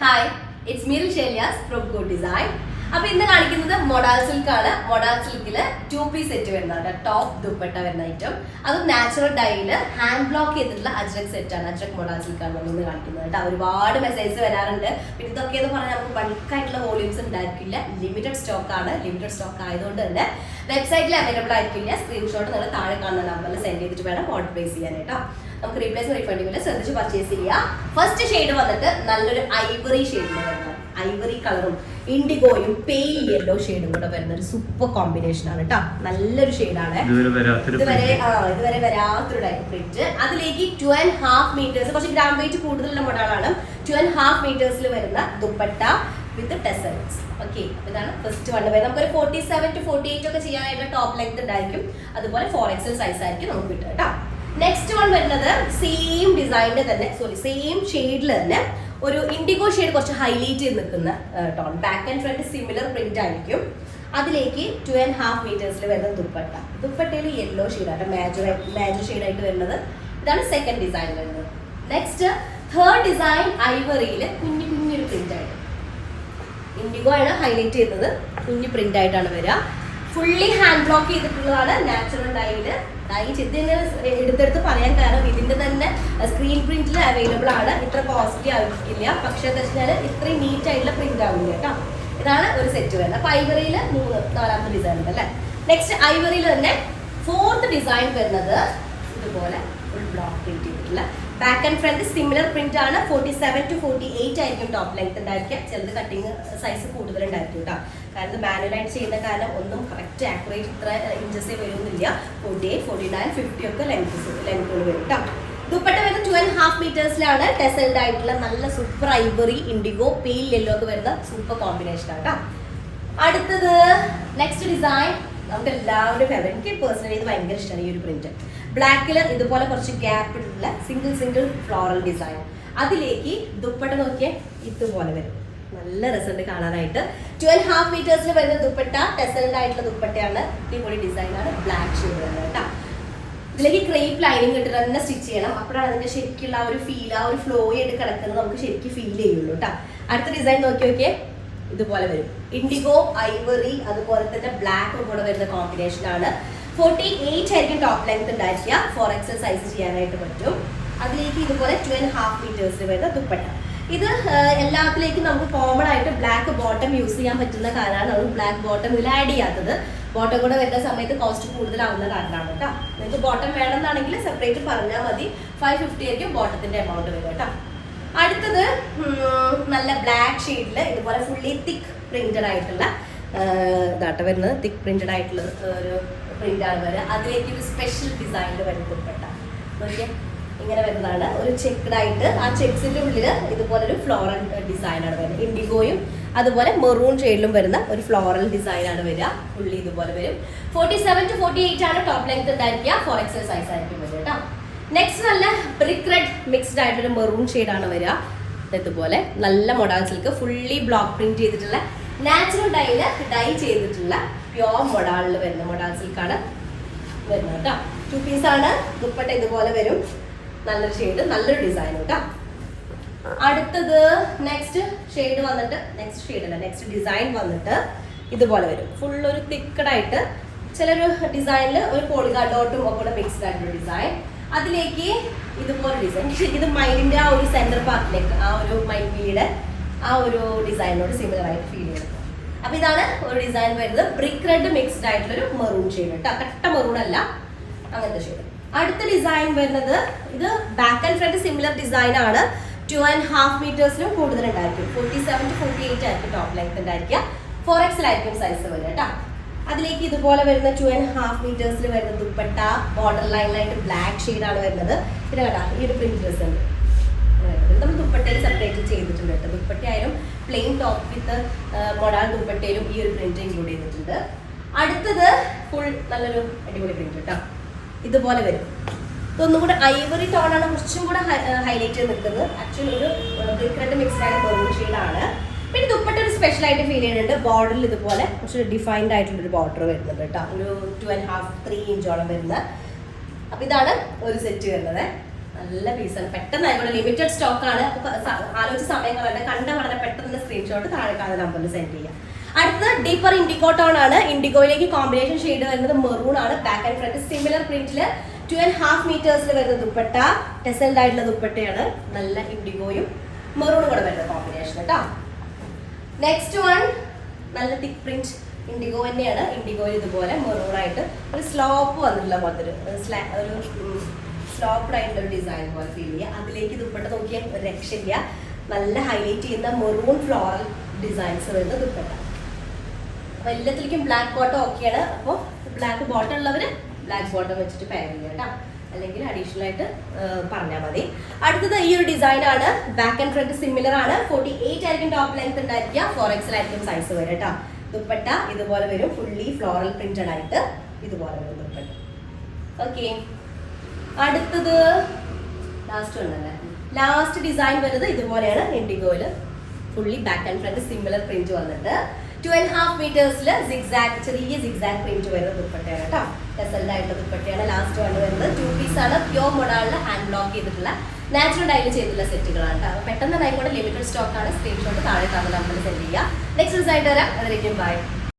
Hi, it's Meeral Shelias from Good Design. അപ്പോൾ ഇന്ന് കാണിക്കുന്നത് മൊഡാൾ സിൽക്ക് ആണ്. മൊഡാൾ സിൽക്കില് 2-piece സെറ്റ് വരുന്നതാണ്. ടോപ്പ് ദുപ്പട്ട വരുന്ന ഐറ്റം. അതും നാച്ചുറൽ ഡൈയില് ഹാൻഡ് ബ്ലോക്ക് ചെയ്തിട്ടുള്ള അജ്രക് സെറ്റ് ആണ്. അജ്രക് മൊഡാൾ സിൽക്ക് ആണ് നമ്മൾ ഇന്ന് കാണിക്കുന്നത് കേട്ടോ. ഒരുപാട് മെസ്സേജ് വരാറുണ്ട്. പിന്നെ ഇതൊക്കെ എന്ന് പറഞ്ഞാൽ നമുക്ക് ബൾക്കായിട്ടുള്ള വോള്യൂംസ് ഉണ്ടായിരിക്കില്ല. ലിമിറ്റഡ് സ്റ്റോക്ക് ആണ്. ലിമിറ്റഡ് സ്റ്റോക്ക് ആയതുകൊണ്ട് തന്നെ വെബ്സൈറ്റിൽ അവൈലബിൾ ആയിരിക്കില്ല. സ്ക്രീൻഷോട്ട് നിങ്ങൾ താഴെ കാണുന്ന നമ്പറിൽ സെൻഡ് ചെയ്തിട്ട് വേണം ഓർഡർ പ്ലേസ് ചെയ്യാനായിട്ടോ. നമുക്ക് റീപ്ലേസ് റീഫണ്ടിങ്ങിൽ ശ്രദ്ധിച്ച് പർച്ചേസ് ചെയ്യുക. ഫസ്റ്റ് ഷെയ്ഡ് വന്നിട്ട് നല്ലൊരു ഐവറി ഷെയ്ഡിൽ വരുന്നത്. ഐവറി കളറും ഇൻഡിഗോയും പെയിൽ യെല്ലോ ഷെയ്ഡും കൂടെ വരുന്ന ഒരു സൂപ്പർ കോമ്പിനേഷൻ ആണ് കേട്ടോ. നല്ലൊരു ഷെയ്ഡാണ്. ഇതുവരെ വരാത്തൊരു ടൈപ്പ് പ്രിന്റ്. അതിലേക്ക് 2.5 മീറ്റേഴ്സ്, കുറച്ച് ഗ്രാം വെയിറ്റ് കൂടുതലുള്ള മോഡലാണ്. 2.5 മീറ്റേഴ്സിൽ വരുന്ന ദുപ്പട്ട വിത്ത് ടെസൽസ്. ഓക്കെ, ഇതാണ് ഫസ്റ്റ് വൺ വരുന്നത്. നമുക്കൊരു 47 to 48 ഒക്കെ ചെയ്യാനായിട്ട് ടോപ്പ് ലെങ്ത് ഉണ്ടായിരിക്കും. അതുപോലെ 4XL സൈസ് ആയിരിക്കും നമുക്ക് കിട്ടുക കേട്ടോ. നെക്സ്റ്റ് വൺ വരുന്നത് സെയിം ഡിസൈനിൽ തന്നെ, സെയിം ഷെയ്ഡിൽ തന്നെ ഒരു ഇൻഡിഗോ ഷെയ്ഡ് കുറച്ച് ഹൈലൈറ്റ് ചെയ്ത് നിൽക്കുന്ന tone. Back and front similar print ആയിരിക്കും. അതിലേക്ക് 2.5 മീറ്റേഴ്സിൽ വരുന്ന ദുപ്പട്ട. ദുപ്പട്ടയിൽ യെല്ലോ ഷെയ്ഡാണ് മാജർ ഷെയ്ഡായിട്ട് വരുന്നത്. ഇതാണ് സെക്കൻഡ് ഡിസൈൻ വരുന്നത്. നെക്സ്റ്റ് തേർഡ് ഡിസൈൻ ഐവറിയിൽ കുഞ്ഞൊരു പ്രിന്റ് ആയിട്ട്. ഇൻഡിഗോ ആണ് ഹൈലൈറ്റ് ചെയ്യുന്നത്. കുഞ്ഞു പ്രിന്റ് ആയിട്ടാണ് വരിക. ഫുള്ളി ഹാൻഡ് ബ്ലോക്ക് ചെയ്തിട്ടുള്ളതാണ്. നാച്ചുറൽ ഡൈയില് ഡൈ ചെയ്തതിന് എടുത്തെടുത്ത് പറയാൻ കാരണം ഇതിന്റെ തന്നെ സ്ക്രീൻ പ്രിന്റിൽ അവൈലബിൾ ആണ്. ഇത്ര കോസ്റ്റ്ലി ആയിരിക്കില്ല, പക്ഷെ എന്താ വെച്ചാൽ ഇത്രയും നീറ്റ് ആയിട്ടുള്ള പ്രിന്റ് ആവില്ല കേട്ടോ. ഇതാണ് ഒരു സെറ്റ് വരുന്നത്. അപ്പൊ ഐവറിയിൽ 4ാമത്തെ ഡിസൈൻ ഉണ്ട് അല്ലേ. നെക്സ്റ്റ് ഐവറിയിൽ തന്നെ 4th ഡിസൈൻ വരുന്നത് ഇതുപോലെ ഫുൾ ബ്ലോക്ക് പ്രിന്റ് ചെയ്തിട്ടുള്ള back and front similar print ആണ്. 47 to 48 ആയിരിക്കും ടോപ്പ് ലെങ്ത് ഉണ്ടായിരിക്കുക. ചിലത് കട്ടിങ് സൈസ് കൂടുതൽ ഉണ്ടായിരിക്കും കേട്ടോ. കാരണം ഇത് മാനുവലായിട്ട് ചെയ്യുന്ന കാരണം ഒന്നും കറക്റ്റ് ആക്യുറേറ്റ് ഇത്ര ഇഞ്ചസേ വരുന്നില്ല. 48, 49, 50 ഒക്കെ ലെങ്ത്തുകൾ വരും കേട്ടോ. ദുപ്പട്ട വരുന്നത് 2.5 മീറ്റേഴ്സിലാണ്. ടെസൽഡ് ആയിട്ടുള്ള നല്ല super Ivory IndiGo pale yellow ഒക്കെ വരുന്ന സൂപ്പർ കോമ്പിനേഷൻ ആണ് കേട്ടോ. അടുത്തത് നെക്സ്റ്റ് ഡിസൈൻ നമുക്ക് എല്ലാവരും ഫേവറേറ്റ്. എനിക്ക് പേഴ്സണലി ഇത് ഭയങ്കര ഇഷ്ടമാണ് ഈ ഒരു പ്രിന്റ്. ബ്ലാക്കിൽ ഇതുപോലെ കുറച്ച് ഗ്യാപ്പ് ഇട്ടുള്ള സിംഗിൾ ഫ്ലോറൽ ഡിസൈൻ. അതിലേക്ക് ദുപ്പട്ട നോക്കിയാൽ ഇതുപോലെ വരും. നല്ല രസമുണ്ട് കാണാനായിട്ട്. 2.5 മീറ്റേഴ്സിൽ വരുന്ന ദുപ്പട്ട ടെസൽഡ് ആയിട്ടുള്ള ദുപ്പട്ടയാണ്. അടിപൊളി ഡിസൈനാണ്. ബ്ലാക്ക് ഷെയ്ഡ് വരുന്നത് കേട്ടോ. ഇതിലേക്ക് ക്രേപ്പ് ലൈനിങ് ഇട്ട് തന്നെ സ്റ്റിച്ച് ചെയ്യണം. അപ്പോഴാണ് അതിന്റെ ശരിക്കുള്ള ആ ഒരു ഫീൽ, ആ ഒരു ഫ്ലോ ആയിട്ട് കിടക്കുന്നത് നമുക്ക് ശരിക്കും ഫീൽ ചെയ്യുള്ളൂ കേട്ടോ. അടുത്ത ഡിസൈൻ നോക്കിയേ ഇതുപോലെ വരും. ഇൻഡിഗോ ഐവറി അതുപോലെ തന്നെ ബ്ലാക്കും കൂടെ വരുന്ന കോമ്പിനേഷൻ ആണ്. 48 ആയിരിക്കും ടോപ്പ് ലെങ്ത് ഉണ്ടായിരിക്കുക. 4XL സൈസ് ചെയ്യാനായിട്ട് പറ്റും. അതിലേക്ക് ഇതുപോലെ 2.5 മീറ്റേഴ്സിൽ വരുന്ന ദുപ്പട്ട. ഇത് എല്ലാത്തിലേക്കും നമുക്ക് കോമൺ ആയിട്ട് ബ്ലാക്ക് ബോട്ടം യൂസ് ചെയ്യാൻ പറ്റുന്ന കാരണമാണ് നമ്മൾ ബ്ലാക്ക് ബോട്ടം ഇതിൽ ആഡ് ചെയ്യാത്തത്. ബോട്ടം കൂടെ വരുന്ന സമയത്ത് കോസ്റ്റ് കൂടുതലാവുന്ന കാരണമാണ് കേട്ടോ. നിങ്ങൾക്ക് ബോട്ടം വേണമെന്നാണെങ്കിൽ സെപ്പറേറ്റ് പറഞ്ഞാൽ മതി. 550 ആയിരിക്കും ബോട്ടത്തിന്റെ എമൗണ്ട് വരും കേട്ടോ. അടുത്തത് നല്ല ബ്ലാക്ക് ഷെയ്ഡിൽ ഇതുപോലെ ഫുള്ളി തിക്ക് പ്രിന്റഡ് ആയിട്ടുള്ള ഇതാട്ട വരുന്നത്. തിക്ക് പ്രിന്റഡ് ആയിട്ടുള്ള ഒരു പ്രിന്റ് ആണ് വരിക. അതിലേക്ക് ഒരു സ്പെഷ്യൽ ഡിസൈനിൽ വരുന്ന ദുപ്പട്ട നോക്കിയാൽ ഇങ്ങനെ വരുന്നതാണ്. ഒരു ചെക്ക്ഡ് ആയിട്ട് ആ ചെക്സിന്റെ ഉള്ളിൽ ഇതുപോലെ ഒരു ഫ്ലോറൽ ഡിസൈനാണ് വരുന്നത്. ഇൻഡിഗോയും അതുപോലെ മെറൂൺ ഷെയ്ഡിലും വരുന്ന ഒരു ഫ്ലോറൽ ഡിസൈനാണ് വരിക. പുള്ളി ഇതുപോലെ വരും. 47 to 48 ആണ് ടോപ്പ് ലെങ്ത് ഉണ്ടായിരിക്കുക. 4XL സൈസ് ആയിരിക്കും വരിക കേട്ടോ. നെക്സ്റ്റ് നല്ല ബ്രിക്ക് റെഡ് മിക്സ്ഡ് ആയിട്ടൊരു മെറൂൺ ഷെയ്ഡാണ് വരിക. ഇതുപോലെ നല്ല modal silk fully block print ചെയ്തിട്ടുള്ള നാച്ചുറൽ ഡൈയിൽ ഡൈ ചെയ്തിട്ടുള്ള പ്യോർ മൊഡാളിൽ വരുന്ന മൊഡാൾ സിൽക്കാണ് വരുന്നത് കേട്ടോ. 2 പീസ് ആണ്. ദുപ്പട്ട ഇതുപോലെ വരും. നല്ലൊരു ഷെയ്ഡ്, നല്ലൊരു ഡിസൈൻ കേട്ടോ. അടുത്തത് നെക്സ്റ്റ് ഷെയ്ഡ് വന്നിട്ട് നെക്സ്റ്റ് ഡിസൈൻ വന്നിട്ട് ഇതുപോലെ വരും. ഫുൾ ഒരു തിക്കഡ് ആയിട്ട് ചിലൊരു ഡിസൈനിൽ ഒരു പോളിഗാ ഡോട്ടും ഒക്കെ മിക്സ്ഡ് ആയിട്ടുള്ള ഡിസൈൻ. അതിലേക്ക് ഇതുപോലെ ഡിസൈൻ. ഇത് മൈൻഡിന്റെ ആ ഒരു സെന്റർ പാർട്ടിലേക്ക് ആ ഒരു മൈൻഡ് വീട് ആ ഒരു ഡിസൈനോട് സിമിലർ ആയിട്ട് ഫീൽ ചെയ്യുന്നത്. അപ്പൊ ഇതാണ് ഒരു ഡിസൈൻ വരുന്നത്. ബ്രിക്ക് റെഡ് മിക്സ്ഡ് ആയിട്ടുള്ള ഒരു മെറൂൺ ഷെയ്ഡ് കേട്ടോ. കട്ട മെറൂൺ അല്ല, അങ്ങനത്തെ ഷെയ്ഡ്. അടുത്ത ഡിസൈൻ വരുന്നത് ഇത് back and front similar design ആണ്. 2.5 മീറ്റേഴ്സിലും കൂടുതൽ ഉണ്ടായിരിക്കും. 47 to 48 ആയിരിക്കും ടോപ്പ് ലെങ്ത് ഉണ്ടായിരിക്കുക. 4XL ആയിരിക്കും സൈസ് വരിക കേട്ടോ. അതിലേക്ക് ഇതുപോലെ വരുന്ന 2.5 മീറ്റേഴ്സിൽ വരുന്ന ദുപ്പട്ട ബോർഡർ ലൈനിലായിട്ട് ബ്ലാക്ക് ഷെയ്ഡാണ് വരുന്നത്. പിന്നെ കേട്ടോ ഈ ഒരു പ്രിന്റ് ഡ്രസ് ഉണ്ട്. നമ്മൾ ദുപ്പട്ടയിൽ സെപ്പറേറ്റ് ചെയ്തിട്ടുണ്ട് കേട്ടോ. ദുപ്പട്ടയായാലും പ്ലെയിൻ ടോപ്പ് വിത്ത് മൊഡാൾ ദുപ്പട്ടയിലും ഈ ഒരു പ്രിന്റ് ഇൻക്ലൂഡ് ചെയ്തിട്ടുണ്ട്. അടുത്തത് ഫുൾ നല്ലൊരു അടിപൊളി പ്രിന്റ് കേട്ടോ. ഇതുപോലെ വരും. ഇതൊന്നും കൂടെ ഐവറി ടോണാണ് കുറച്ചും കൂടെ ഹൈലൈറ്റ് ചെയ്ത് നിൽക്കുന്നത്. ആക്ച്വലി ഒരു ബ്രിക്ക് റെഡ് മിക്സ്ഡ് ആയിട്ട് മെറൂൺ ഷെയ്ഡാണ്. പിന്നെ ദുപ്പട്ട ഒരു സ്പെഷ്യൽ ആയിട്ട് ഫീൽ ചെയ്യുന്നുണ്ട്. ബോർഡറിൽ ഇതുപോലെ കുറച്ച് ഡിഫൈൻഡ് ആയിട്ടുള്ളൊരു ബോർഡർ വരുന്നുണ്ട് കേട്ടോ. ഒരു 2.5-3 ഇഞ്ചോളം വരുന്ന. അപ്പം ഇതാണ് ഒരു സെറ്റ് വരുന്നത്. നല്ല പീസാണ്, പെട്ടെന്ന് ആയിക്കോട്ടെ, ലിമിറ്റഡ് സ്റ്റോക്ക് ആണ്. അപ്പൊ ആലോചിച്ച സമയം കളയണ്ട, കണ്ട വളരെ പെട്ടെന്ന് സ്ക്രീൻഷോട്ട് താഴെ കാണുന്ന നമ്പറിൽ സെൻഡ് ചെയ്യാം. അടുത്തത് ഡീപ്പർ ഇൻഡിഗോ ടോൺ ആണ്. ഇൻഡിഗോയിലേക്ക് കോമ്പിനേഷൻ ഷെയ്ഡ് വരുന്നത് മെറൂൺ ആണ്. ബാക്ക് ആൻഡ് ഫ്രണ്ട് സിമിലർ പ്രിന്റില് 2.5 മീറ്റേഴ്സിൽ വരുന്ന ദുപ്പട്ട, ടെസൽഡ് ആയിട്ടുള്ള ദുപ്പട്ടയാണ്. നല്ല ഇൻഡിഗോയും മെറൂണും കൂടെ വരുന്ന കോമ്പിനേഷൻ കേട്ടോ. നെക്സ്റ്റ് വൺ നല്ല തിക്ക് പ്രിന്റ് ഇൻഡിഗോ തന്നെയാണ്. ഇൻഡിഗോയിൽ ഇതുപോലെ മെറൂൺ ആയിട്ട് ഒരു സ്ലോപ്പ് വന്നിട്ടുള്ള പോലത്തെ ഒരു സ്ലോപ്ഡ് ആയിട്ടുള്ള ഒരു ഡിസൈൻ പോലെ ഫീൽ ചെയ്യുക. അതിലേക്ക് ദുപ്പട്ട നോക്കിയാൽ ഒരു രക്ഷയില്ല. നല്ല ഹൈലൈറ്റ് ചെയ്യുന്ന മെറൂൺ ഫ്ലോറൽ ഡിസൈൻസ് വരുന്ന ദുപ്പട്ട. അപ്പോൾ എല്ലാത്തിലേക്കും ബ്ലാക്ക് ബോട്ടം ഓക്കെയാണ്. അപ്പോൾ ബ്ലാക്ക് ബോട്ടം ഉള്ളവർ ബ്ലാക്ക് ബോട്ടം വെച്ചിട്ട് പെയർ ചെയ്യുക കേട്ടോ, അല്ലെങ്കിൽ അഡീഷണൽ ആയിട്ട് പറഞ്ഞാൽ മതി. അടുത്തത് ഈ ഒരു ഡിസൈൻ ആണ്. ബാക്ക് ആൻഡ് ഫ്രണ്ട് സിമിലർ ആണ്. 48 ആയിരിക്കും ടോപ്പ് ലെങ്ത് ഉണ്ടായിരിക്കുക. 4XL ആയിരിക്കും സൈസ് വരും കേട്ടോ. ദുപ്പട്ട ഇതുപോലെ വരും, ഫുള്ളി ഫ്ലോറൽ പ്രിന്റഡ് ആയിട്ട് ഇതുപോലെ വരും ദുപ്പട്ട. ഓക്കെ, അടുത്തത് ലാസ്റ്റ് ഡിസൈൻ വരുന്നത് ഇതുപോലെയാണ്. ഇൻഡിഗോയിൽ fully back and front similar print വന്നിട്ട് 2.5 മീറ്റേഴ്സിൽ ചെറിയ സിഗ്സാഗ് പ്രിന്റ് വരുന്ന ദുപ്പട്ടയാണ് കേട്ടോ. ടെസൽഡ് ആയിട്ടുള്ള ദുപ്പട്ടയാണ്. ലാസ്റ്റ് വന്ന് വരുന്നത് 2 പീസ് ആണ്. പ്യോർ മോഡലിൽ ഹാൻഡ് ബ്ലോക്ക് ചെയ്തിട്ടുള്ള നാച്ചുറൽ ഡൈല് ചെയ്തിട്ടുള്ള സെറ്റുകളാണ് കേട്ടോ. അപ്പോൾ പെട്ടെന്ന് ആയിക്കോട്ടെ, ലിമിറ്റഡ് സ്റ്റോക്ക് ആണ്. സ്ക്രീൻഷോട്ട് താഴെ കാണുന്ന നമ്പറിൽ സെൻഡ് ചെയ്യുക. നെക്സ്റ്റ് ദിവസമായിട്ട് വരാം. അതിലേക്കും ബൈ.